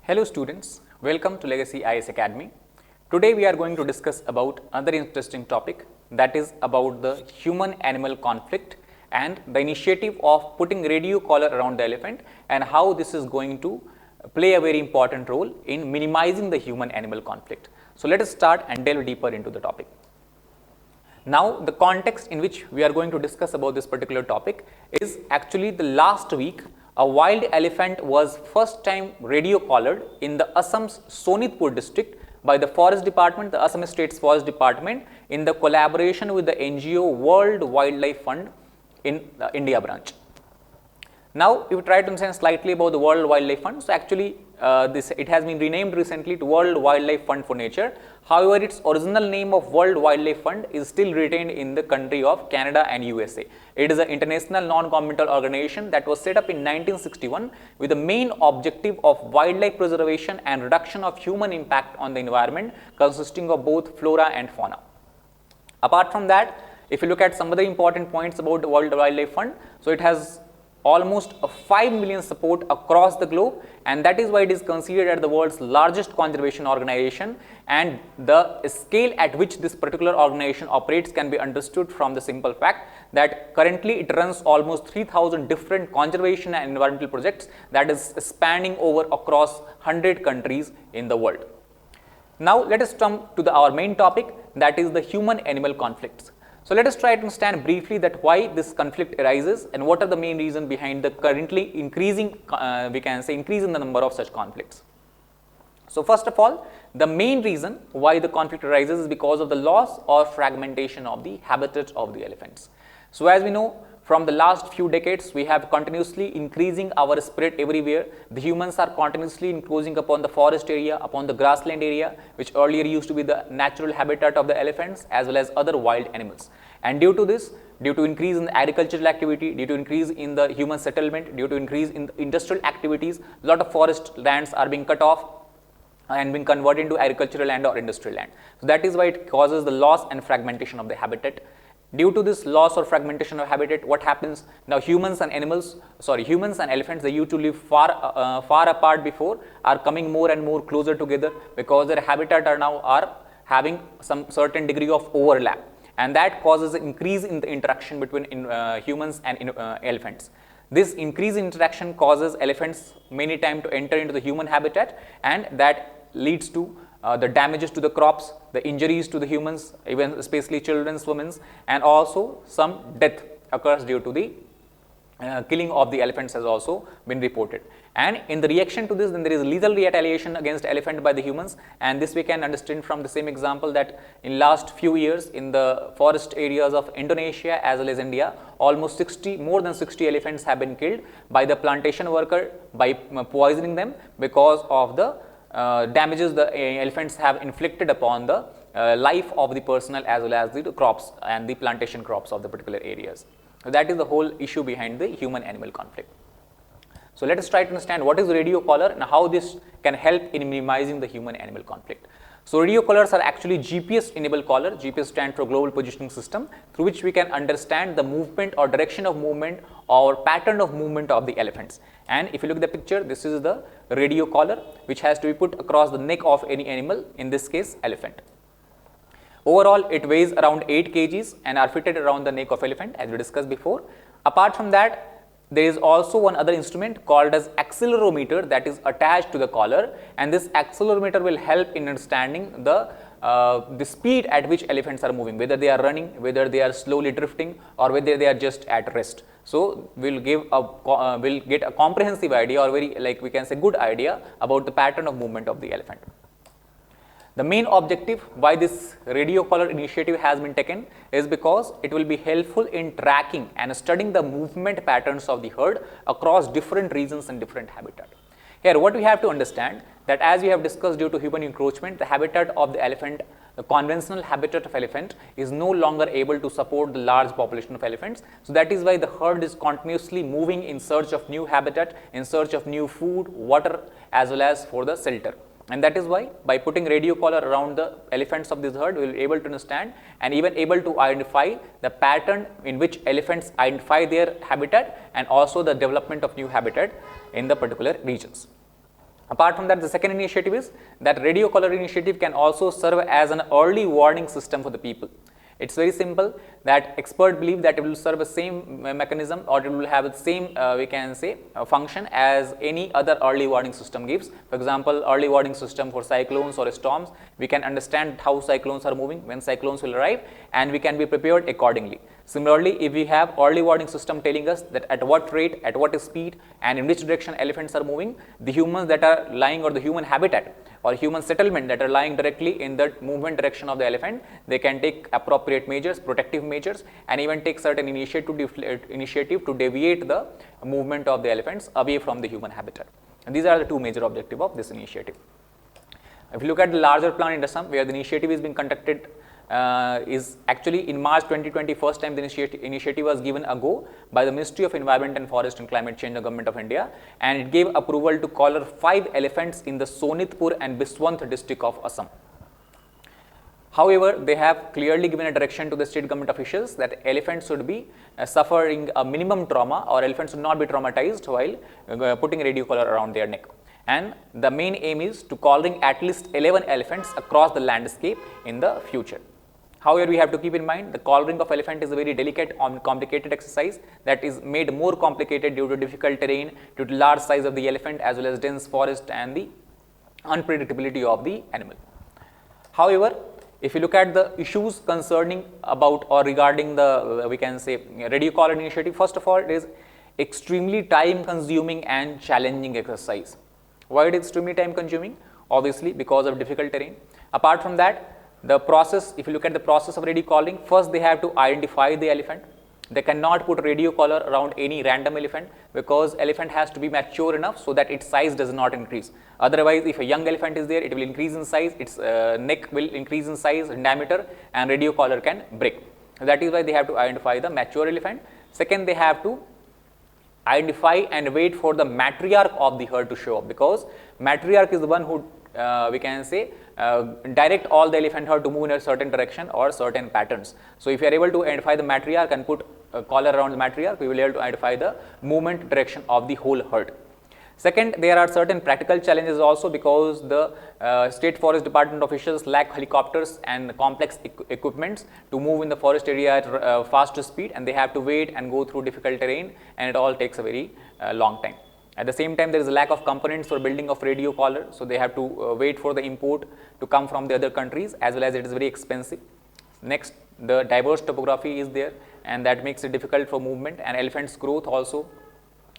Hello students, welcome to Legacy IAS Academy. Today we are going to discuss about another interesting topic, that is about the human-animal conflict and the initiative of putting radio collar around the elephant and how this is going to play a very important role in minimizing the human-animal conflict. So let us start and delve deeper into the topic. Now the context in which we are going to discuss about this particular topic is actually the last week a wild elephant was first time radio collared in the Assam's Sonitpur district by the Forest Department, the Assam State's Forest Department, in the collaboration with the NGO World Wildlife Fund in the India branch. Now, if you try to understand slightly about the World Wildlife Fund, so actually it has been renamed recently to World Wildlife Fund for Nature. However, its original name of World Wildlife Fund is still retained in the country of Canada and USA. It is an international non-governmental organization that was set up in 1961 with the main objective of wildlife preservation and reduction of human impact on the environment, consisting of both flora and fauna. Apart from that, if you look at some of the important points about the World Wildlife Fund, so it has almost 5 million support across the globe, and that is why it is considered as the world's largest conservation organization, and the scale at which this particular organization operates can be understood from the simple fact that currently it runs almost 3,000 different conservation and environmental projects that is spanning over across 100 countries in the world. Now let us come to our main topic, that is the human-animal conflicts. So let us try to understand briefly that why this conflict arises and what are the main reasons behind the currently increasing, increase in the number of such conflicts. So first of all, the main reason why the conflict arises is because of the loss or fragmentation of the habitat of the elephants. So as we know, from the last few decades, we have continuously increasing our spread everywhere. The humans are continuously encroaching upon the forest area, upon the grassland area, which earlier used to be the natural habitat of the elephants as well as other wild animals. And due to this, due to increase in the agricultural activity, due to increase in the human settlement, due to increase in the industrial activities, a lot of forest lands are being cut off and being converted into agricultural land or industrial land. So that is why it causes the loss and fragmentation of the habitat. Due to this loss or fragmentation of habitat, what happens now? Humans and elephants, they used to live far apart before, are coming more and more closer together because their habitat are having some certain degree of overlap, and that causes an increase in the interaction between humans and elephants. This increase in interaction causes elephants many times to enter into the human habitat, and that leads to the damages to the crops, the injuries to the humans, even especially children, women, and also some death occurs due to the killing of the elephants has also been reported. And in the reaction to this, then there is lethal retaliation against elephant by the humans, and this we can understand from the same example that in last few years in the forest areas of Indonesia as well as India, almost more than 60 elephants have been killed by the plantation worker by poisoning them because of the damages the elephants have inflicted upon the life of the personnel as well as the crops and the plantation crops of the particular areas. So that is the whole issue behind the human-animal conflict. So let us try to understand what is radio collar and how this can help in minimizing the human-animal conflict. So radio collars are actually GPS enabled collar. GPS stands for Global Positioning System, through which we can understand the movement or direction of movement or pattern of movement of the elephants. And if you look at the picture, this is the radio collar which has to be put across the neck of any animal, in this case elephant. Overall, it weighs around 8 kgs and are fitted around the neck of elephant as we discussed before. Apart from that, there is also one other instrument called as accelerometer that is attached to the collar, and this accelerometer will help in understanding the speed at which elephants are moving, whether they are running, whether they are slowly drifting, or whether they are just at rest. So we'll get a comprehensive idea, or very we can say good idea about the pattern of movement of the elephant. The main objective why this radio collar initiative has been taken is because it will be helpful in tracking and studying the movement patterns of the herd across different regions and different habitat. Here what we have to understand that as we have discussed, due to human encroachment, the habitat of the elephant, the conventional habitat of elephant is no longer able to support the large population of elephants. So that is why the herd is continuously moving in search of new habitat, in search of new food, water as well as for the shelter. And that is why by putting radio collar around the elephants of this herd, we will be able to understand and even able to identify the pattern in which elephants identify their habitat and also the development of new habitat in the particular regions. Apart from that, the second initiative is that radio collar initiative can also serve as an early warning system for the people. It's very simple that experts believe that it will serve the same mechanism, or it will have the same we can say function as any other early warning system gives. For example, early warning system for cyclones or storms, we can understand how cyclones are moving, when cyclones will arrive, and we can be prepared accordingly. Similarly, if we have early warning system telling us that at what rate, at what speed, and in which direction elephants are moving, the humans that are lying, or the human habitat or human settlement that are lying directly in the movement direction of the elephant, they can take appropriate measures, protective measures, and even take certain initiative to deviate the movement of the elephants away from the human habitat. And these are the two major objectives of this initiative. If you look at the larger plan in Assam, where the initiative is being conducted, is actually in March 2020, first time the initiative was given a go by the Ministry of Environment and Forest and Climate Change, the Government of India, and it gave approval to collar 5 elephants in the Sonitpur and Biswant district of Assam. However, they have clearly given a direction to the state government officials that elephants should be suffering a minimum trauma, or elephants should not be traumatized while putting a radio collar around their neck. And the main aim is to collaring at least 11 elephants across the landscape in the future. However, we have to keep in mind the collaring of elephant is a very delicate and complicated exercise that is made more complicated due to difficult terrain, due to large size of the elephant, as well as dense forest and the unpredictability of the animal. However, if you look at the issues concerning about or regarding the we can say radio collar initiative, first of all, it is extremely time consuming and challenging exercise. Why it is extremely time consuming? Obviously because of difficult terrain. Apart from that, the process, if you look at the process of radio collaring, first they have to identify the elephant. They cannot put radio collar around any random elephant, because elephant has to be mature enough so that its size does not increase. Otherwise, if a young elephant is there, it will increase in size, its neck will increase in size and diameter, and radio collar can break. That is why they have to identify the mature elephant. Second, they have to identify and wait for the matriarch of the herd to show up, because matriarch is the one who we can say direct all the elephant herd to move in a certain direction or certain patterns. So if you are able to identify the matriarch and put a collar around the matriarch, we will be able to identify the movement direction of the whole herd. Second, there are certain practical challenges also, because the state forest department officials lack helicopters and complex equipments to move in the forest area at fast speed, and they have to wait and go through difficult terrain, and it all takes a very long time. At the same time, there is a lack of components for building of radio collar, so they have to wait for the import to come from the other countries, as well as it is very expensive. Next, the diverse topography is there, and that makes it difficult for movement, and elephants' growth also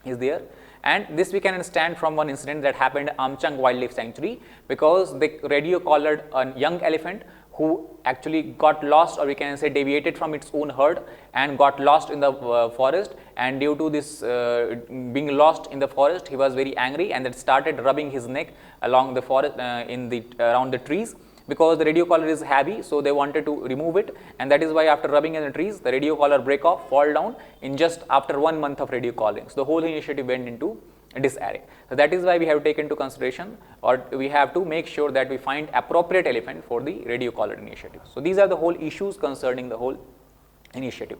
is there. And this we can understand from one incident that happened at Amchang Wildlife Sanctuary, because they radio collared a young elephant who actually got lost, or we can say deviated from its own herd and got lost in the forest, and due to this being lost in the forest, he was very angry, and then started rubbing his neck along the forest around the trees, because the radio collar is heavy, so they wanted to remove it, and that is why after rubbing in the trees, the radio collar break off, fall down in just after 1 month of radio collaring. So the whole initiative went into disarray. So that is why we have taken into consideration, or we have to make sure that we find appropriate elephant for the radio collar initiative. So these are the whole issues concerning the whole initiative.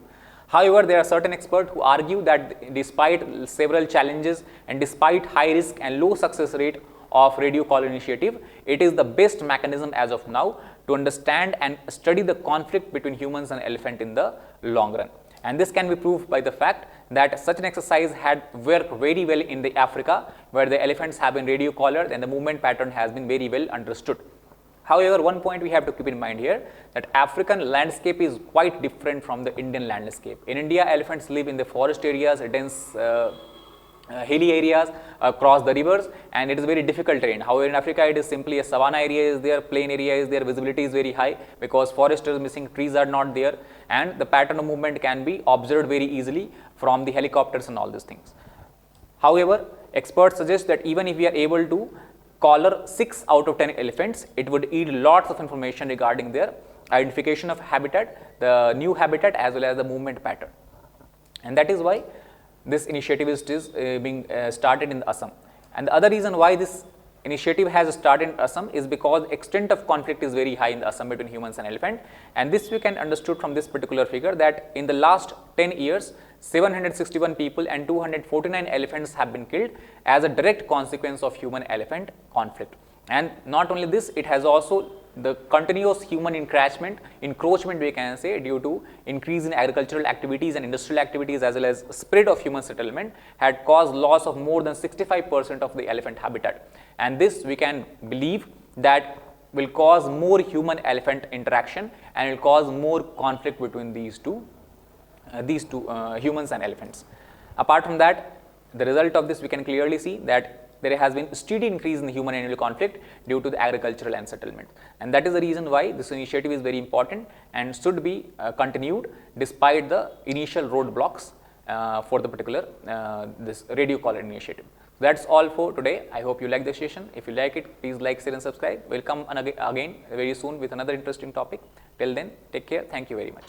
However, there are certain experts who argue that despite several challenges and despite high risk and low success rate of radio collar initiative, it is the best mechanism as of now to understand and study the conflict between humans and elephant in the long run. And this can be proved by the fact that such an exercise had worked very well in the Africa, where the elephants have been radio collared and the movement pattern has been very well understood. However, one point we have to keep in mind here, that African landscape is quite different from the Indian landscape. In India, elephants live in the forest areas, dense hilly areas across the rivers, and it is very difficult terrain. However, in Africa, it is simply a savanna area is there, plain area is there, visibility is very high, because forest is missing, trees are not there, and the pattern of movement can be observed very easily from the helicopters and all these things. However, experts suggest that even if we are able to collar 6 out of 10 elephants, it would yield lots of information regarding their identification of habitat, the new habitat, as well as the movement pattern. And that is why this initiative is being started in Assam. And the other reason why this initiative has started in Assam is because extent of conflict is very high in the Assam between humans and elephant, and this we can understood from this particular figure that in the last 10 years 761 people and 249 elephants have been killed as a direct consequence of human elephant conflict. And not only this, it has also the continuous human encroachment we can say, due to increase in agricultural activities and industrial activities as well as spread of human settlement, had caused loss of more than 65% of the elephant habitat, and this we can believe that will cause more human elephant interaction and will cause more conflict between these two humans and elephants. Apart from that, the result of this we can clearly see that there has been steady increase in the human animal conflict due to the agricultural and settlement, and that is the reason why this initiative is very important and should be continued despite the initial roadblocks for the particular this radio collar initiative. That's all for today. I hope you like the session. If you like it, please like, share and subscribe. We'll come again very soon with another interesting topic. Till then, take care. Thank you very much.